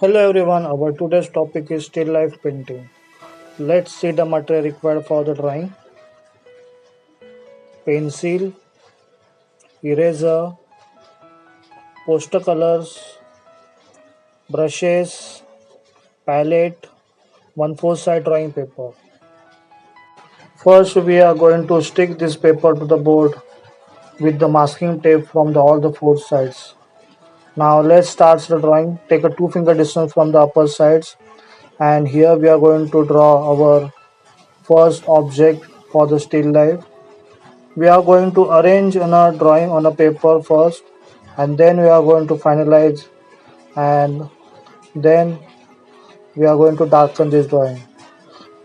Hello everyone, our today's topic is still life painting. Let's see the material required for the drawing: pencil, eraser, poster colors, brushes, palette, 1/4 side drawing paper. First, we are going to stick this paper to the board with the masking tape from all the four sides. Now let's start the drawing. Take a 2 finger distance from the upper sides, and here we are going to draw our first object for the still life. We are going to arrange in a drawing on a paper first, and then we are going to finalize, and then we are going to darken this drawing.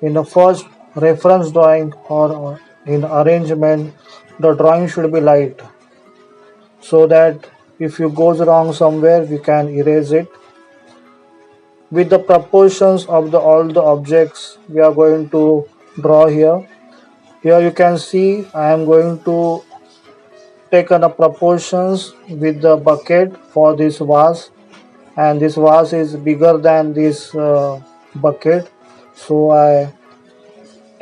In the first reference drawing or in arrangement, the drawing should be light so that if you goes wrong somewhere we can erase it. With the proportions of the all the objects we are going to draw here. Here you can see I am going to taken the proportions with the bucket for this vase, and this vase is bigger than this bucket, so I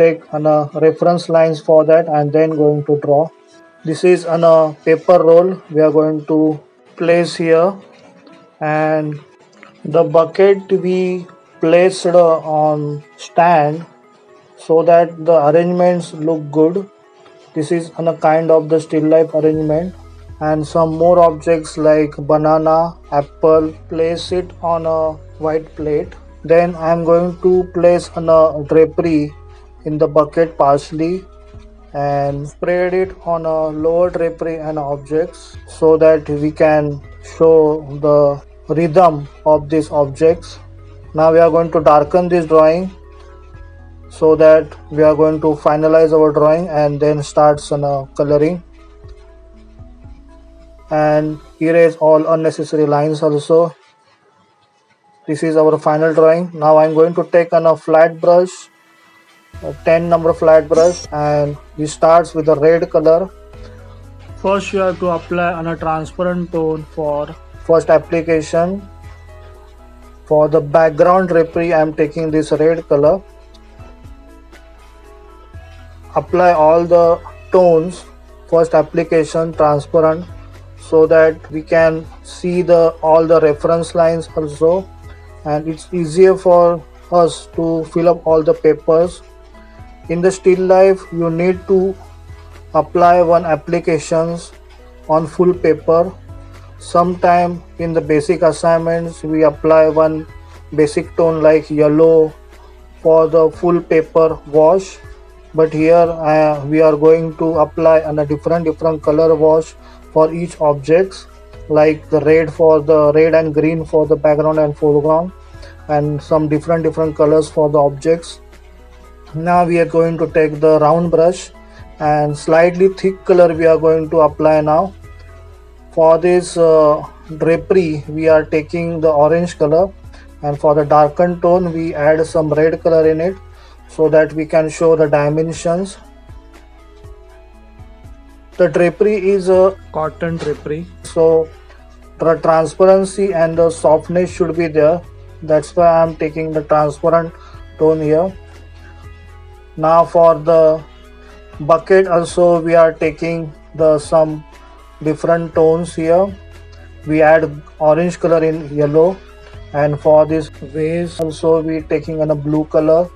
take on a reference lines for that and then going to draw. This is on a paper roll we are going to place here, and the bucket we placed on stand so that the arrangements look good. This is on a kind of the still life arrangement, and some more objects like banana, apple, place it on a white plate. Then I am going to place on a drapery in the bucket partially and spread it on a lower drapery and objects so that we can show the rhythm of these objects. Now we are going to darken this drawing so that we are going to finalize our drawing and then start some coloring and erase all unnecessary lines also. This is our final drawing. Now I'm going to take on a flat brush, a 10 number flat brush, and it starts with a red color. First you have to apply on a transparent tone for first application. For the background drapery I'm taking this red color. Apply all the tones, first application transparent, so that we can see the all the reference lines also, and it's easier for us to fill up all the papers. In the still life you need to apply one applications on full paper. Sometime in the basic assignments we apply one basic tone like yellow for the full paper wash, but here we are going to apply on a different color wash for each objects, like the red for the red and green for the background and foreground, and some different colors for the objects. Now we are going to take the round brush and slightly thick color we are going to apply now. For this drapery we are taking the orange color, and for the darkened tone we add some red color in it so that we can show the dimensions. The drapery is a cotton drapery, so the transparency and the softness should be there. That's why I am taking the transparent tone here. Now for the bucket also we are taking the some different tones here. We add orange color in yellow, and for this vase also we taking on a blue color.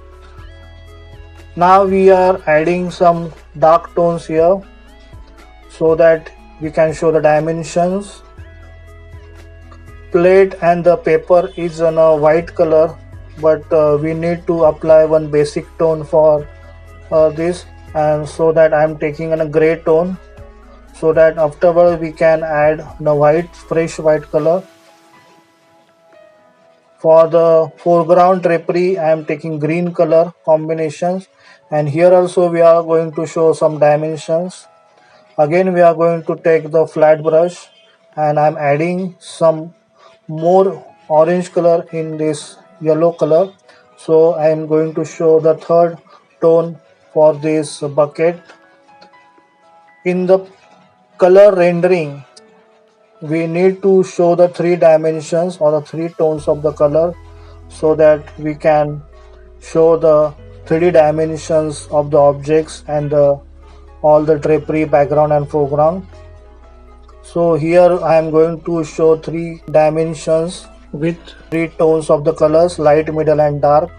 Now we are adding some dark tones here so that we can show the dimensions. Plate and the paper is on a white color, but we need to apply one basic tone for this, and so that I am taking on a gray tone so that afterward we can add the white, fresh white color. For the foreground drapery I am taking green color combinations, and here also we are going to show some dimensions. Again we are going to take the flat brush and I am adding some more orange color in this yellow color, so I am going to show the third tone for this bucket. In the color rendering we need to show the three dimensions or the three tones of the color so that we can show the 3D dimensions of the objects and all the drapery background and foreground. So here I am going to show three dimensions with three tones of the colors, light, middle and dark.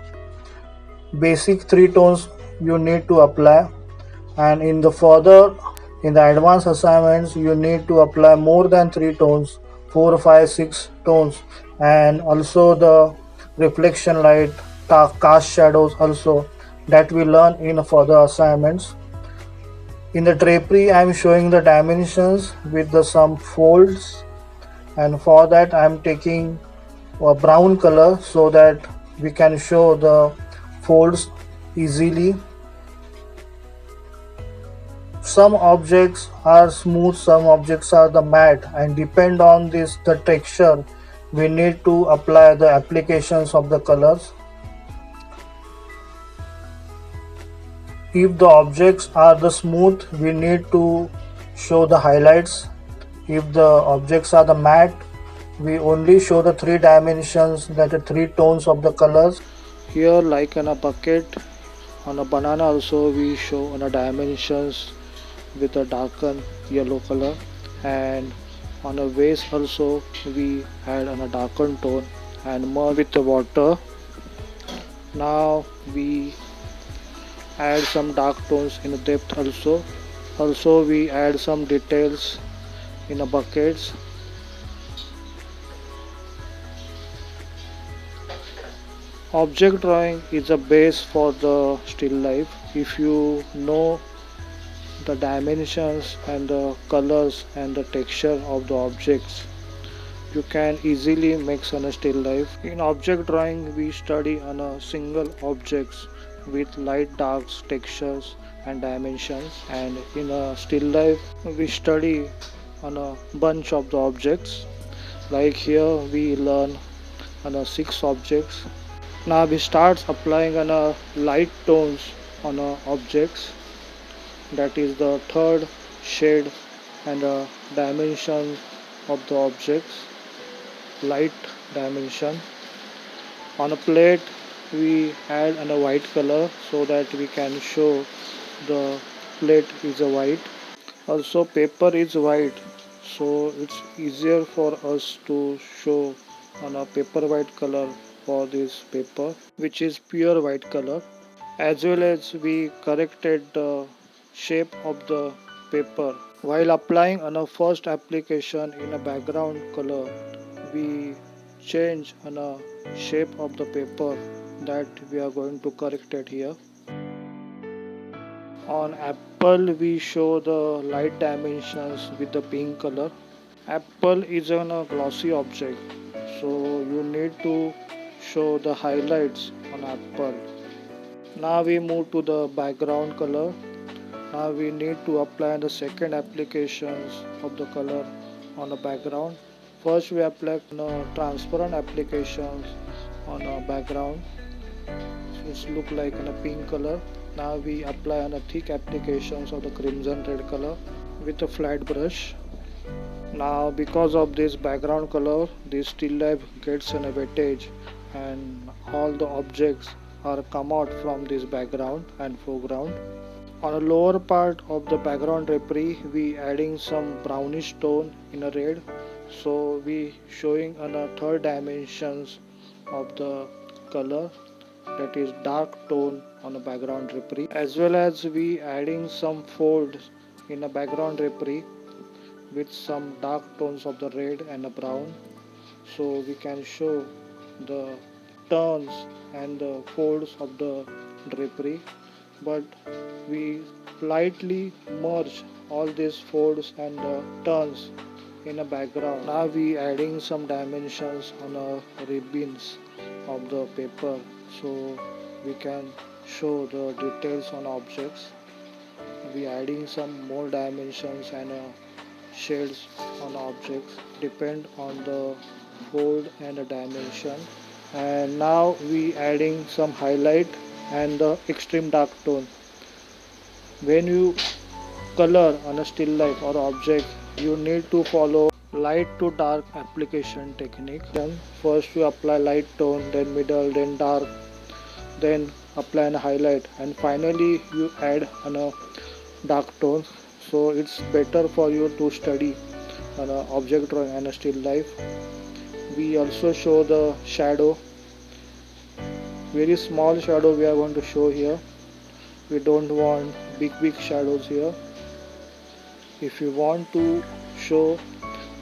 Basic three tones you need to apply, and in the advanced assignments you need to apply more than three tones, 4 5 6 tones, and also the reflection light, cast shadows also, that we learn in further assignments. In the drapery I am showing the dimensions with the some folds, and for that I am taking a brown color so that we can show the folds easily. Some objects are smooth, some objects are the matte, and depend on this the texture we need to apply the applications of the colors. If the objects are the smooth, we need to show the highlights. If the objects are the matte, we only show the three dimensions, that are three tones of the colors. Here, like on a bucket, on a banana also we show on a dimensions with a darkened yellow color, and on a vase also we add on a darkened tone and merge with the water. Now we add some dark tones in the depth also we add some details in the buckets. Object drawing is a base for the still life. If you know the dimensions and the colors and the texture of the objects, you can easily make on a still life. In object drawing we study on a single objects with light, darks, textures and dimensions, and in a still life we study on a bunch of the objects. Like here we learn on a 6 objects. Now we start applying on a light tones on a objects, that is the third shade and the dimension of the objects, light dimension. On a plate we add on a white color so that we can show the plate is a white. Also paper is white, so it's easier for us to show on a paper white color for this paper, which is pure white color. As well as we corrected the shape of the paper while applying on a first application in a background color. We change on a shape of the paper that we are going to correct it here. On apple we show the light dimensions with the pink color. Apple is on a glossy object, so you need to show the highlights on apple. Now we move to the background color. Now we need to apply the second applications of the color on the background. First we apply transparent applications on a background. It look like in a pink color. Now we apply on a thick applications of the crimson red color with a flat brush. Now because of this background color, this still life gets an advantage, and all the objects are come out from this background and foreground. On the lower part of the background drapery we adding some brownish tone in a red, so we showing on a third dimensions of the color, that is dark tone on the background drapery. As well as we adding some folds in the background drapery with some dark tones of the red and the brown, so we can show the turns and the folds of the drapery, but we lightly merge all these folds and turns in a background. Now we adding some dimensions on the ribbons of the paper, so we can show the details on objects. We adding some more dimensions and shades on objects depend on the fold and the dimension. And now we adding some highlight and the extreme dark tone. When you color on a still life or object, you need to follow light to dark application technique. Then first you apply light tone, then middle, then dark, then apply a highlight, and finally you add a dark tone. So it's better for you to study an object drawing and a still life. We also show the shadow, very small shadow we are going to show here. We don't want big shadows here. If you want to show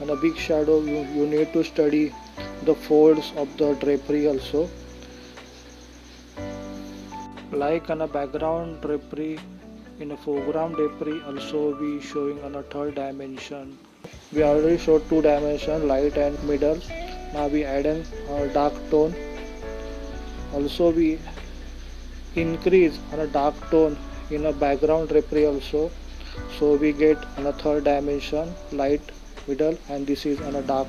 a big shadow, you need to study the folds of the drapery also. Like on a background drapery, in a foreground drapery also we showing on a third dimension. We already showed two dimension, light and middle. Now we add a dark tone. Also we increase on a dark tone in a background drapery also. So we get on a third dimension, light, middle, and this is on a dark.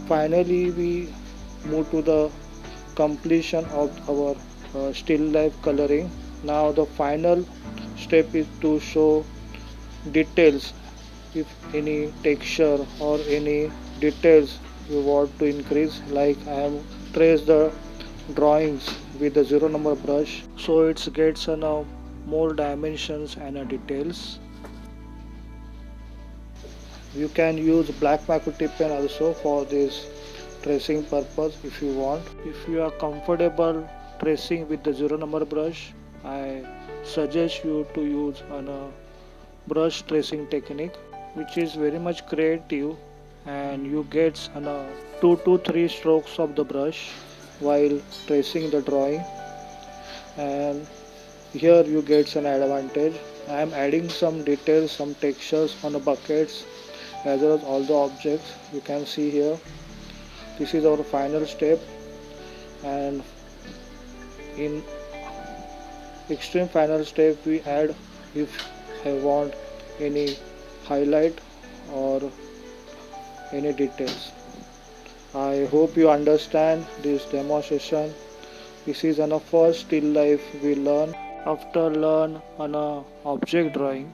Finally we move to the completion of our still life coloring. Now the final step is to show details, if any texture or any details you want to increase. Like I am trace the drawings with the zero number brush, so it gets now more dimensions and details. You can use black marker tip pen also for this tracing purpose if you want. If you are comfortable tracing with the zero number brush, I suggest you to use a brush tracing technique, which is very much creative, and you get 2 to 3 strokes of the brush while tracing the drawing. And here you get an advantage. I am adding some details, some textures on the buckets as well as all the objects. You can see here, this is our final step, and in extreme final step we add, if I want any highlight or any details. I hope you understand this demonstration. This is an first still life we learn. After learn on a object drawing,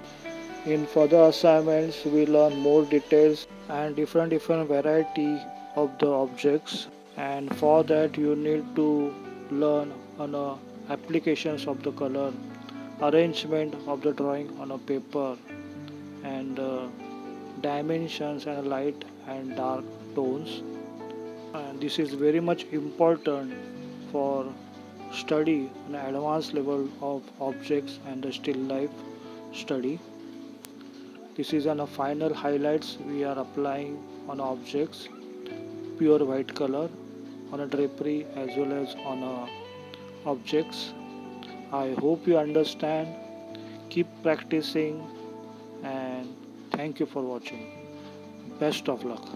in further assignments we learn more details and different variety of the objects, and for that you need to learn on applications of the color, arrangement of the drawing on a paper, and dimensions and light and dark tones. And this is very much important for study an advanced level of objects and the still life study. This is on a final highlights we are applying on objects, pure white color on a drapery as well as on objects. I hope you understand. Keep practicing, and thank you for watching. Best of luck.